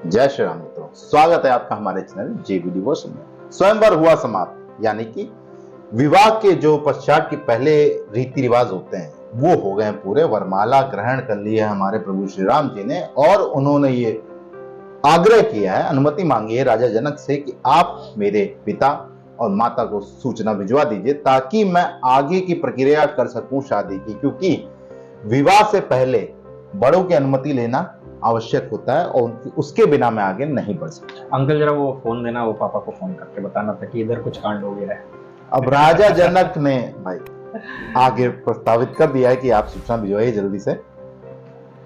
जय श्री राम मित्रों, स्वागत है आपका हमारे चैनल जेबी डिवोशन में। स्वयंवर हुआ समाप्त, यानी कि विवाह के जो पश्चात के पहले रीति रिवाज होते हैं वो हो गए पूरे। वरमाला ग्रहण कर ली है हमारे प्रभु श्री राम जी ने, और उन्होंने ये आग्रह किया है, अनुमति मांगी है राजा जनक से कि आप मेरे पिता और माता को सूचना भिजवा दीजिए ताकि मैं आगे की प्रक्रिया कर सकूं शादी की, क्योंकि विवाह से पहले बड़ों की अनुमति लेना आवश्यक होता है और उसके बिना मैं आगे नहीं बढ़ सकता। अंकल जरा वो फोन देना, वो पापा को फोन करके बताना था कि इधर कुछ कांड हो गया है। अब राजा जनक ने भाई आगे प्रस्तावित कर दिया है कि आप सूचना भिजवाइए जल्दी से।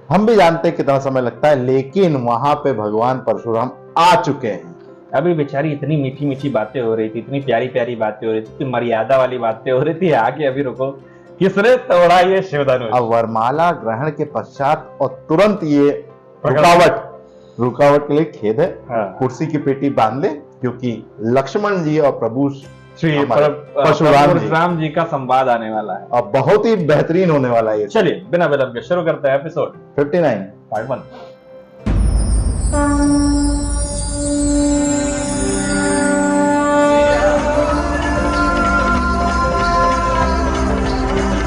हम भी जानते हैं कितना समय लगता है, लेकिन वहां पे भगवान परशुराम आ चुके हैं। अभी बेचारी इतनी मीठी मीठी बातें हो रही थी, इतनी प्यारी प्यारी बातें हो रही थी, इतनी मर्यादा वाली बातें हो रही थी, आगे अभी रुको, किसने तोड़ा ये शिवधनुष। अब वरमाला ग्रहण के पश्चात और तुरंत ये रुकावट के लिए खेद है। हाँ। कुर्सी की पेटी बांध ले, क्योंकि लक्ष्मण जी और प्रभु श्री परशुराम जी का संवाद आने वाला है और बहुत ही बेहतरीन होने वाला है। चलिए बिना विलंब के शुरू करते हैं एपिसोड 59 पार्ट 1।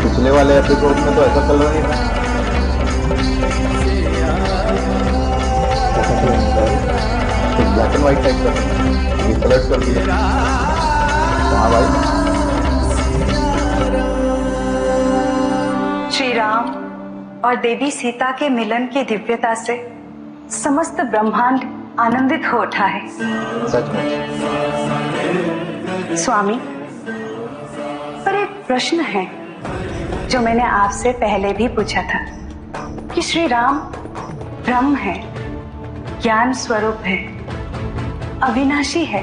पिछले वाले एपिसोड में तो ऐसा कलर नहीं था, ब्लैक एंड व्हाइट टाइप का कलर कर दिया। हाँ भाई, श्री राम और देवी सीता के मिलन की दिव्यता से समस्त ब्रह्मांड आनंदित हो उठा है। सच में स्वामी, पर एक प्रश्न है जो मैंने आपसे पहले भी पूछा था कि श्री राम ब्रह्म है, ज्ञान स्वरूप है, अविनाशी है,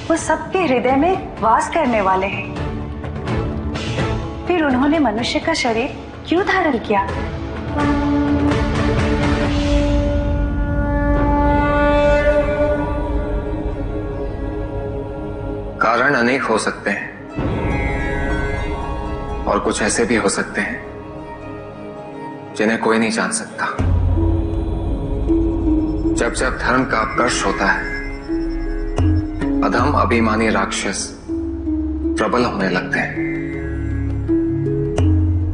वो सबके हृदय में वास करने वाले हैं, फिर उन्होंने मनुष्य का शरीर क्यों धारण किया? कारण अनेक हो सकते हैं और कुछ ऐसे भी हो सकते हैं जिन्हें कोई नहीं जान सकता। जब जब धर्म का अपकर्ष होता है, अधम अभिमानी राक्षस प्रबल होने लगते हैं।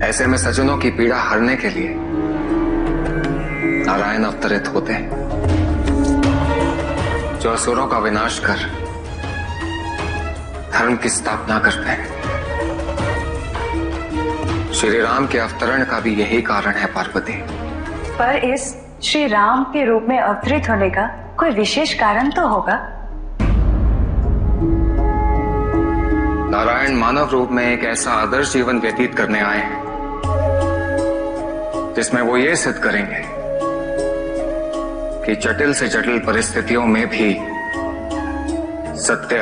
ऐसे में सज्जनों की पीड़ा हरने के लिए नारायण अवतरित होते हैं, जो असुरों का विनाश कर धर्म की स्थापना करते हैं। श्री राम के अवतरण का भी यही कारण है पार्वती। पर इस श्री राम के रूप में अवतरित होने का कोई विशेष कारण तो होगा। नारायण मानव रूप में एक ऐसा आदर्श जीवन व्यतीत करने आए हैं जिसमें वो ये सिद्ध करेंगे कि जटिल से जटिल परिस्थितियों में भी सत्य,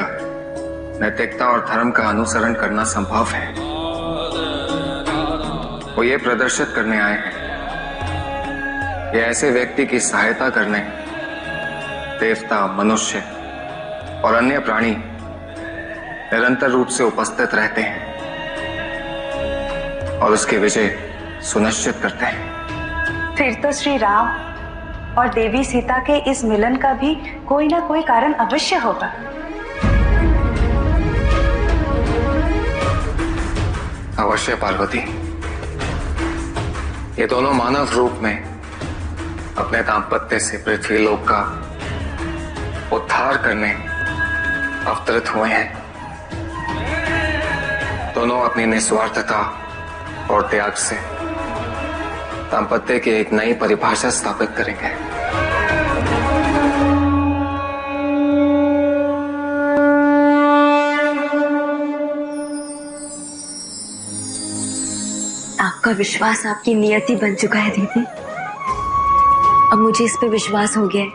नैतिकता और धर्म का अनुसरण करना संभव है। वो ये प्रदर्शित करने आए हैं कि ऐसे व्यक्ति की सहायता करने देवता, मनुष्य और अन्य प्राणी निरंतर रूप से उपस्थित रहते हैं और उसकी विजय सुनिश्चित करते हैं। फिर तो श्री राम और देवी सीता के इस मिलन का भी कोई ना कोई कारण अवश्य होगा। अवश्य पार्वती, ये दोनों मानव रूप में अपने दाम्पत्य से पृथ्वी लोक का उद्धार करने अवतरित हुए हैं। दोनों अपनी निस्वार्थता और त्याग से दाम्पत्य की एक नई परिभाषा स्थापित करेंगे। आपका विश्वास आपकी नियति बन चुका है दीदी। अब मुझे इस पे विश्वास हो गया है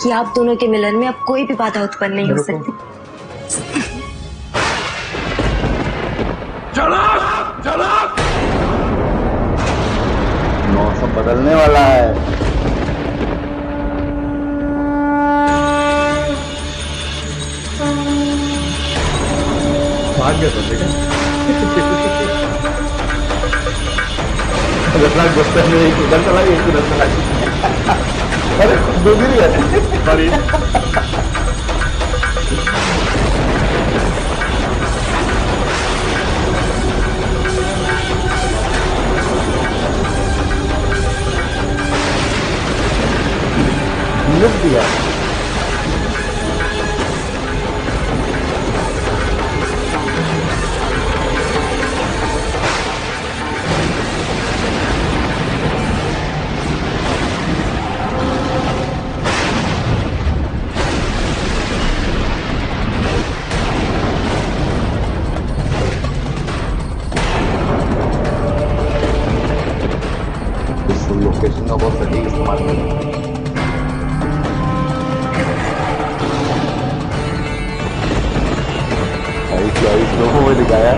कि आप दोनों के मिलन में अब कोई भी बाधा उत्पन्न नहीं हो सकती। मौसम बदलने वाला है। भाग गया तो बेटा। गुस्से में एक उधर चला गया, एक उधर चला गया। अरे दूसरी है सॉरी। लिख दिया। इस लोकेशन का बहुत सटीक इस्तेमाल करें। क्या इस लोगों में दिखाया।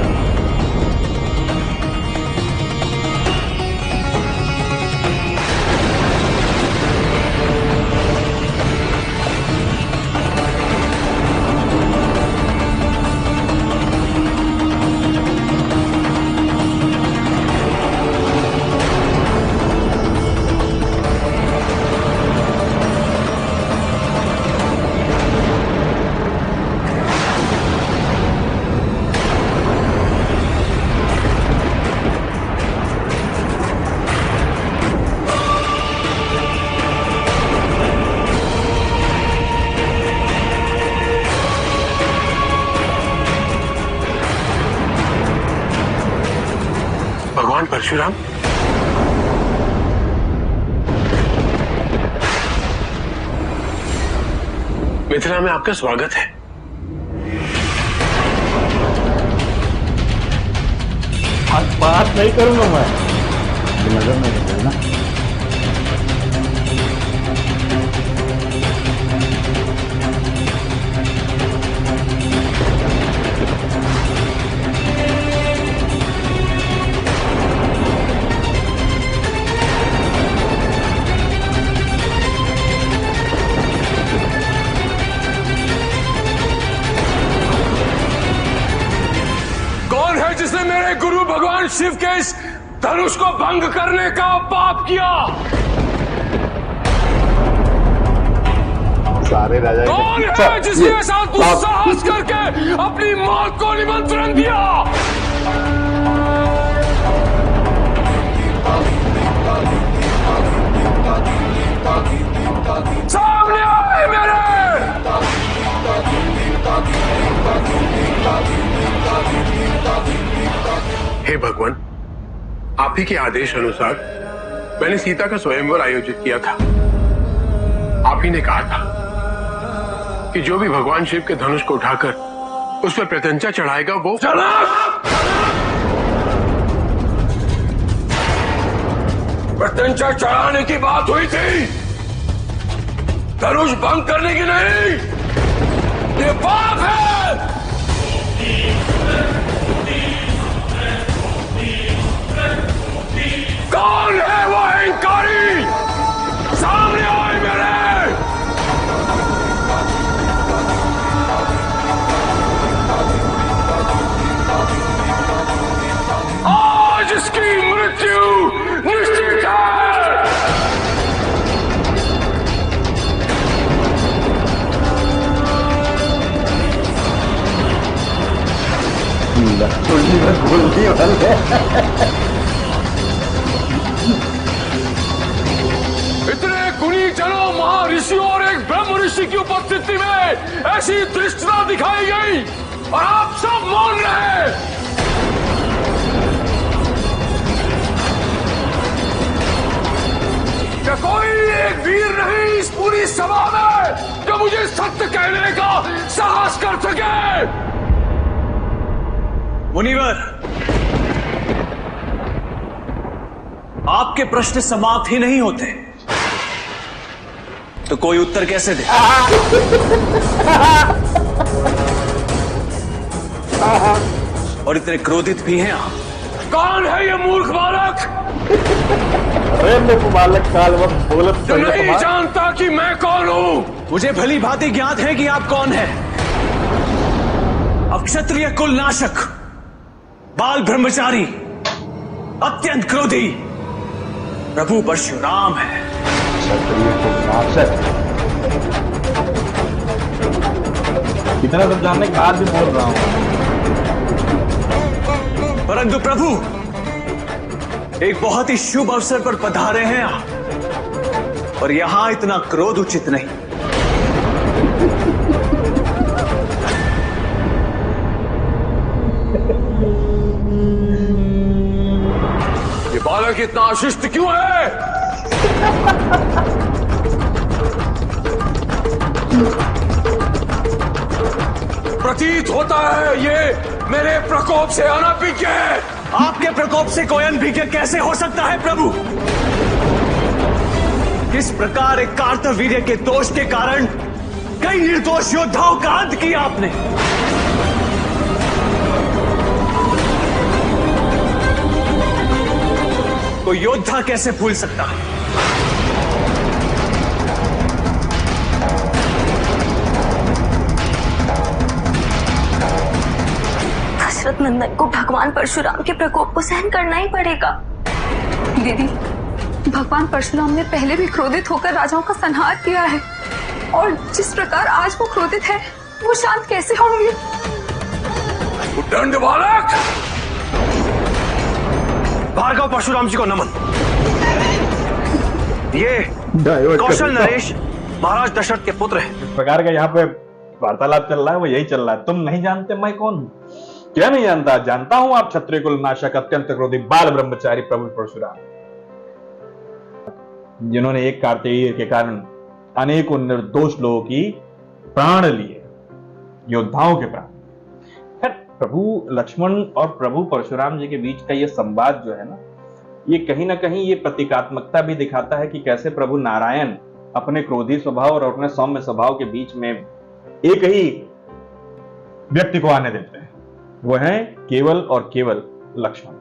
भगवान परशुराम, मिथिला में आपका स्वागत है। आज बात नहीं करूंगा मैं, नजर नहीं रखना। जिसने मेरे गुरु भगवान शिव के इस धनुष को भंग करने का पाप किया? सारे राजा कौन है जिसने ऐसा दुस्साहस करके अपनी मौत को निमंत्रण दिया? सामने आए मेरे। हे भगवान, आप ही के आदेश अनुसार मैंने सीता का स्वयंवर आयोजित किया था। आप ही ने कहा था कि जो भी भगवान शिव के धनुष को उठाकर उस पर प्रत्यंचा चढ़ाएगा वो प्रत्यंचा चढ़ाने की बात हुई थी, धनुष भंग करने की नहीं। ये पाप है। कौन है वो अहंकारी? सामने आए मेरे। आज इसकी मृत्यु निश्चित है। गोली वाले इतने गुणी जनों, महर्षियों और एक ब्रह्म ऋषि की उपस्थिति में ऐसी धृष्टता दिखाई गई और आप सब मौन रहे। क्या कोई एक वीर नहीं इस पूरी सभा में जो मुझे सत्य कहने का साहस कर सके? मुनिवर, आपके प्रश्न समाप्त ही नहीं होते तो कोई उत्तर कैसे दे? और इतने क्रोधित भी हैं आप। कौन है ये मूर्ख बालक? अरे मूर्ख बालक काल वक्त बोलत जो नहीं जानता कि मैं कौन हूं। मुझे भली भांति ज्ञात है कि आप कौन हैं। अब क्षत्रिय कुल नाशक, बाल ब्रह्मचारी, अत्यंत क्रोधी प्रभु परशुराम है। क्षत्रिय को नाशक। इतना सब जानने के बाद भी बोल रहा हूं। परंतु प्रभु, एक बहुत ही शुभ अवसर पर पधारे हैं आप, और यहां इतना क्रोध उचित नहीं। ये बालक इतना अशिष्ट क्यों है? प्रतीत होता है ये मेरे प्रकोप से अनभिज्ञ है। आपके प्रकोप से कोई अनभिज्ञ कैसे हो सकता है प्रभु? किस प्रकार एक कार्तवीर्य के दोष के कारण कई निर्दोष योद्धाओं का अंत किया आपने। कोई योद्धा कैसे भूल सकता है? दशरथ नंदन को भगवान परशुराम के प्रकोप को सहन करना ही पड़ेगा। दीदी, भगवान परशुराम ने पहले भी क्रोधित होकर राजाओं का संहार किया है, और जिस प्रकार आज वो क्रोधित है, वो शांत कैसे होंगे? दंड बालक! भार्गव परशुराम जी को नमन। ये कौशल नरेश महाराज दशरथ के पुत्र हैं। इस प्रकार का यहाँ पे वार्तालाप चल रहा है, वो यही चल रहा है। तुम नहीं जानते मैं कौन हूं? क्या नहीं जानता? जानता हूं आप क्षत्रिय कुल नाशक, अत्यंत क्रोधी बाल ब्रह्मचारी प्रभु परशुराम, जिन्होंने एक कार्तवीर्य के कारण अनेकों निर्दोष लोगों की प्राण लिए, योद्धाओं के प्राण। खैर, प्रभु लक्ष्मण और प्रभु परशुराम जी के बीच का ये संवाद जो है ना, ये कहीं ना कहीं ये प्रतीकात्मकता भी दिखाता है कि कैसे प्रभु नारायण अपने क्रोधी स्वभाव और अपने सौम्य स्वभाव के बीच में एक ही व्यक्ति को आने देते हैं। वो है केवल और केवल लक्ष्मण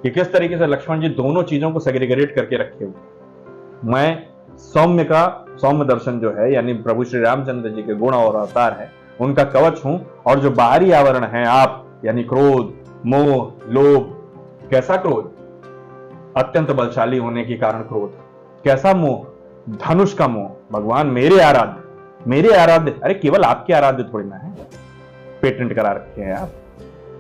जी। किस तरीके से लक्ष्मण जी दोनों चीजों को सेग्रीगेट करके रखे हुए। मैं सौम्य दर्शन जो है, यानी प्रभु श्री रामचंद्र जी के गुण और अवतार है, उनका कवच हूं, और जो बाहरी आवरण है आप, यानी क्रोध, मोह, लोभ। कैसा क्रोध? अत्यंत बलशाली होने के कारण क्रोध। कैसा मोह? धनुष का मोह। भगवान मेरे आराध्य। अरे केवल आपके आराध्य थोड़ी ना है, पेटेंट करा रखे हैं आप,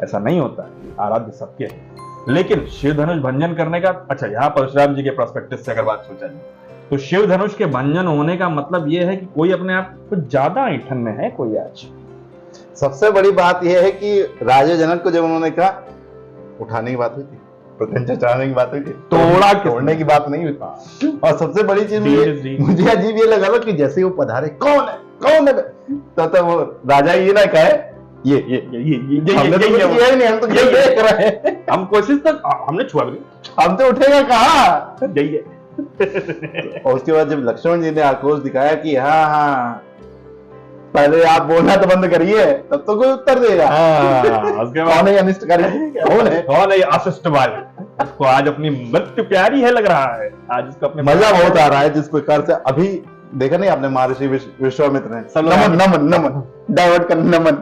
ऐसा नहीं होता। आराध्य सबके है। लेकिन शिव धनुष भंजन करने का, अच्छा यहाँ परशुराम जी के पर्सपेक्टिव से अगर बात सोचा जाए तो शिव धनुष के भंजन होने का मतलब यह है कि कोई अपने आप को ज्यादा ऐठन में है कोई आज। सबसे बड़ी बात यह है कि राजा जनक को जब उन्होंने कहा, उठाने की बात हुई थी, प्रत्यंचा चढ़ाने की बात हुई थी, तोड़ने की बात नहीं हुई थी। और सबसे बड़ी चीज मुझे अजीब ये लगा कि जैसे वो पधारे, कौन है तो वो राजा ये ना कहे ये हमने तो किया ही नहीं, हम तो ये देख रहे हैं, हम कोशिश तक हमने छुआ भी, हम तो उठेगा कहाँ। जाइए। और उसके बाद जब लक्ष्मण जी ने आक्रोश दिखाया कि हाँ पहले आप बोलना तो बंद करिए, तब तो कोई उत्तर देगा। उसके बाद कौन है अनिष्टकारी? कौन है अशिष्ट वाले? उसको आज अपनी मृत्यु प्यारी है लग रहा है, आज उसको अपने मजा बहुत आ रहा है। जिस प्रकार से अभी देखा नहीं आपने महर्षि विश्वामित्र ने नमन डाइवर्ट कर नमन।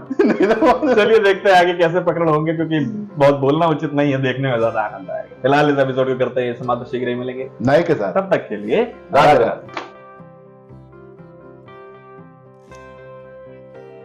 चलिए देखते हैं आगे कैसे पकड़ होंगे, क्योंकि बहुत बोलना उचित नहीं है, देखने में ज्यादा आनंद आएगा। फिलहाल इस एपिसोड को करते हैं समाप्त, शीघ्र ही मिलेंगे नए के साथ। तब तक के लिए राधे राधे।